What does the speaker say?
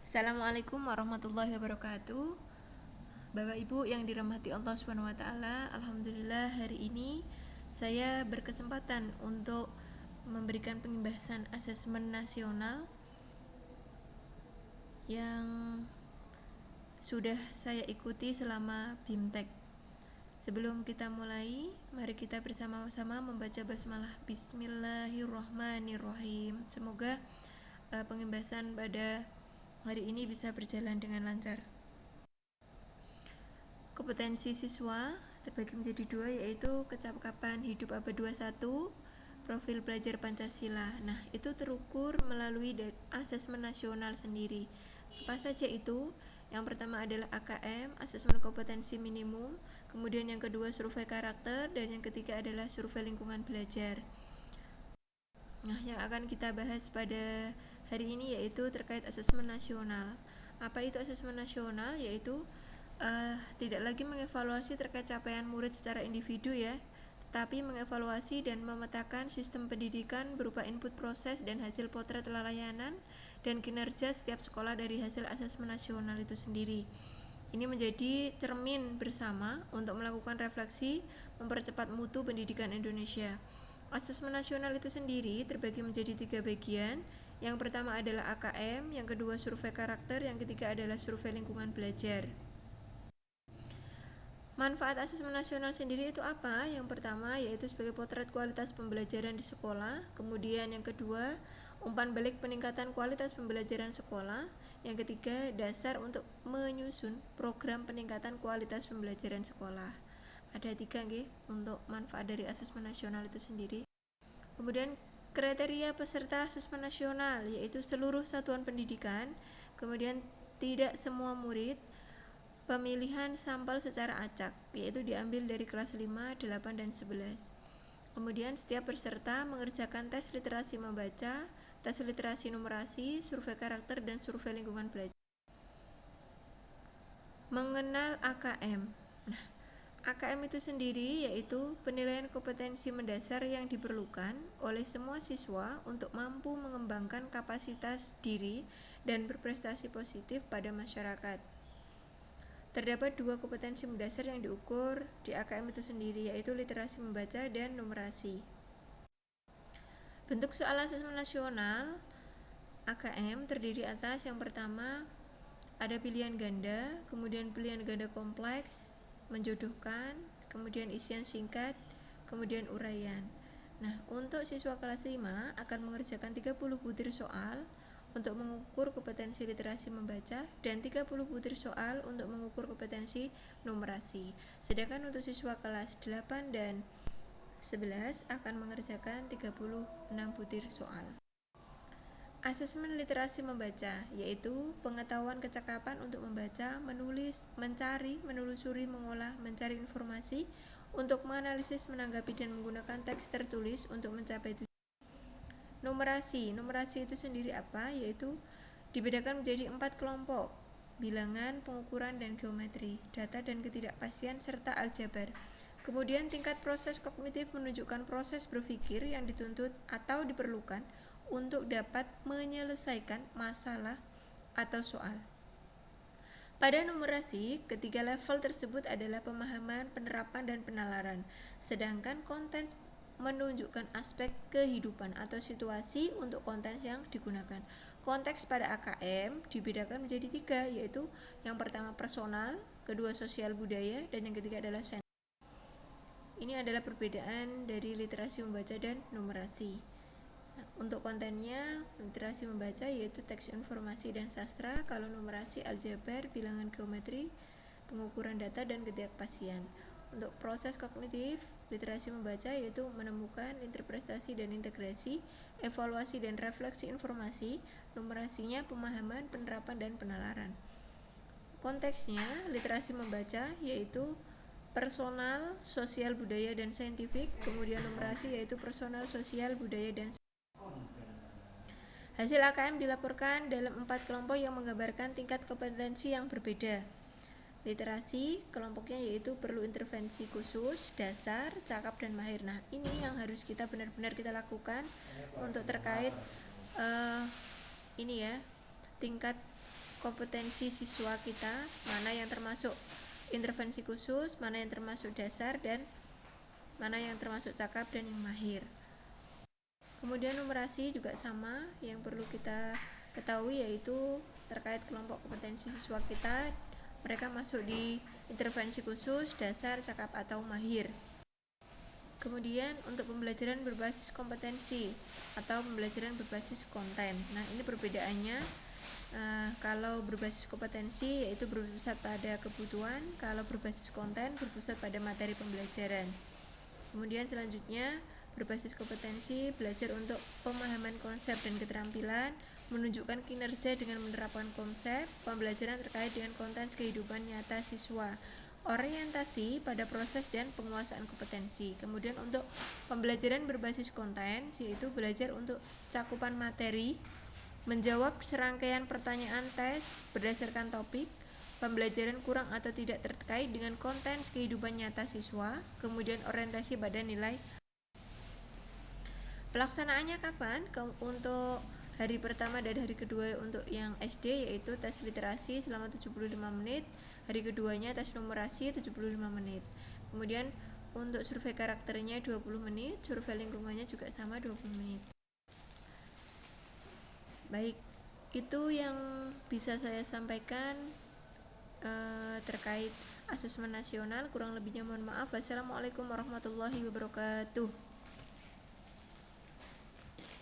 Assalamualaikum warahmatullahi wabarakatuh. Bapak Ibu yang dirahmati Allah Subhanahu wa taala, alhamdulillah hari ini saya berkesempatan untuk memberikan pembahasan asesmen nasional yang sudah saya ikuti selama BIMTEK. Sebelum kita mulai, mari kita bersama-sama membaca basmalah. Bismillahirrahmanirrahim. Semoga pembahasan pada hari ini bisa berjalan dengan lancar. Kompetensi siswa terbagi menjadi dua, yaitu kecakapan hidup abad 21, profil pelajar Pancasila. Nah, itu terukur melalui asesmen nasional sendiri. Apa saja itu? Yang pertama adalah AKM, asesmen kompetensi minimum, kemudian yang kedua survei karakter, dan yang ketiga adalah survei lingkungan belajar. Nah, yang akan kita bahas pada hari ini yaitu terkait asesmen nasional. Apa itu asesmen nasional? Yaitu tidak lagi mengevaluasi terkait capaian murid secara individu ya, tetapi mengevaluasi dan memetakan sistem pendidikan berupa input proses dan hasil potret layanan dan kinerja setiap sekolah dari hasil asesmen nasional itu sendiri. Ini menjadi cermin bersama untuk melakukan refleksi mempercepat mutu pendidikan Indonesia. Asesmen nasional itu sendiri terbagi menjadi 3 bagian. Yang pertama adalah AKM, yang kedua survei karakter, yang ketiga adalah survei lingkungan belajar. Manfaat asesmen nasional sendiri itu apa? Yang pertama yaitu sebagai potret kualitas pembelajaran di sekolah. Kemudian yang kedua, umpan balik peningkatan kualitas pembelajaran sekolah. Yang ketiga, dasar untuk menyusun program peningkatan kualitas pembelajaran sekolah. Ada 3 untuk manfaat dari asesmen nasional itu sendiri. Kemudian kriteria peserta asesmen nasional yaitu seluruh satuan pendidikan, kemudian tidak semua murid, pemilihan sampel secara acak, yaitu diambil dari kelas 5, 8, dan 11. Kemudian setiap peserta mengerjakan tes literasi membaca, tes literasi numerasi, survei karakter, dan survei lingkungan belajar. Mengenal AKM. Nah, AKM itu sendiri yaitu penilaian kompetensi mendasar yang diperlukan oleh semua siswa untuk mampu mengembangkan kapasitas diri dan berprestasi positif pada masyarakat. Terdapat 2 kompetensi mendasar yang diukur di AKM itu sendiri, yaitu literasi membaca dan numerasi. Bentuk soal asesmen nasional AKM terdiri atas yang pertama ada pilihan ganda, kemudian pilihan ganda kompleks, menjodohkan, kemudian isian singkat, kemudian uraian. Nah, untuk siswa kelas 5 akan mengerjakan 30 butir soal untuk mengukur kompetensi literasi membaca dan 30 butir soal untuk mengukur kompetensi numerasi. Sedangkan untuk siswa kelas 8 dan 11 akan mengerjakan 36 butir soal. Asesmen literasi membaca yaitu pengetahuan kecakapan untuk membaca, menulis, mencari, menelusuri, mengolah, mencari informasi, untuk menganalisis, menanggapi, dan menggunakan teks tertulis untuk mencapai tujuan. Numerasi itu sendiri apa? Yaitu dibedakan menjadi 4 kelompok: bilangan, pengukuran, dan geometri, data dan ketidakpastian, serta aljabar. Kemudian tingkat proses kognitif menunjukkan proses berpikir yang dituntut atau diperlukan untuk dapat menyelesaikan masalah atau soal. Pada numerasi, ketiga level tersebut adalah pemahaman, penerapan, dan penalaran. Sedangkan konten menunjukkan aspek kehidupan atau situasi untuk konten yang digunakan. Konteks pada AKM dibedakan menjadi 3, yaitu yang pertama personal, kedua sosial budaya, dan yang ketiga adalah sentral. Ini adalah perbedaan dari literasi membaca dan numerasi. Untuk kontennya, literasi membaca yaitu teks informasi dan sastra, kalau numerasi aljabar, bilangan, geometri, pengukuran data, dan ketidakpastian. Untuk proses kognitif, literasi membaca yaitu menemukan, interpretasi dan integrasi, evaluasi dan refleksi informasi, numerasinya pemahaman, penerapan, dan penalaran. Konteksnya, literasi membaca yaitu personal, sosial, budaya, dan saintifik, kemudian numerasi yaitu personal, sosial, budaya, dan hasil AKM dilaporkan dalam 4 kelompok yang menggambarkan tingkat kompetensi yang berbeda. Literasi, kelompoknya yaitu perlu intervensi khusus, dasar, cakap, dan mahir. Nah, ini yang harus kita benar-benar kita lakukan untuk terkait ini ya, tingkat kompetensi siswa kita, mana yang termasuk intervensi khusus, mana yang termasuk dasar, dan mana yang termasuk cakap dan yang mahir. Kemudian numerasi juga sama, yang perlu kita ketahui yaitu terkait kelompok kompetensi siswa kita, mereka masuk di intervensi khusus, dasar, cakap, atau mahir. Kemudian untuk pembelajaran berbasis kompetensi atau pembelajaran berbasis konten. Nah, ini perbedaannya. Kalau berbasis kompetensi yaitu berpusat pada kebutuhan, kalau berbasis konten berpusat pada materi pembelajaran. Kemudian selanjutnya berbasis kompetensi belajar untuk pemahaman konsep dan keterampilan, menunjukkan kinerja dengan menerapkan konsep, pembelajaran terkait dengan konteks kehidupan nyata siswa, orientasi pada proses dan penguasaan kompetensi. Kemudian untuk pembelajaran berbasis konten yaitu belajar untuk cakupan materi, menjawab serangkaian pertanyaan tes berdasarkan topik, pembelajaran kurang atau tidak terkait dengan konteks kehidupan nyata siswa, kemudian orientasi pada nilai. Pelaksanaannya kapan? Untuk hari pertama dan hari kedua untuk yang SD yaitu tes literasi selama 75 menit, hari keduanya tes numerasi 75 menit. Kemudian untuk survei karakternya 20 menit, survei lingkungannya juga sama 20 menit. Baik, itu yang bisa saya sampaikan terkait asesmen nasional. Kurang lebihnya mohon maaf. Wassalamualaikum warahmatullahi wabarakatuh.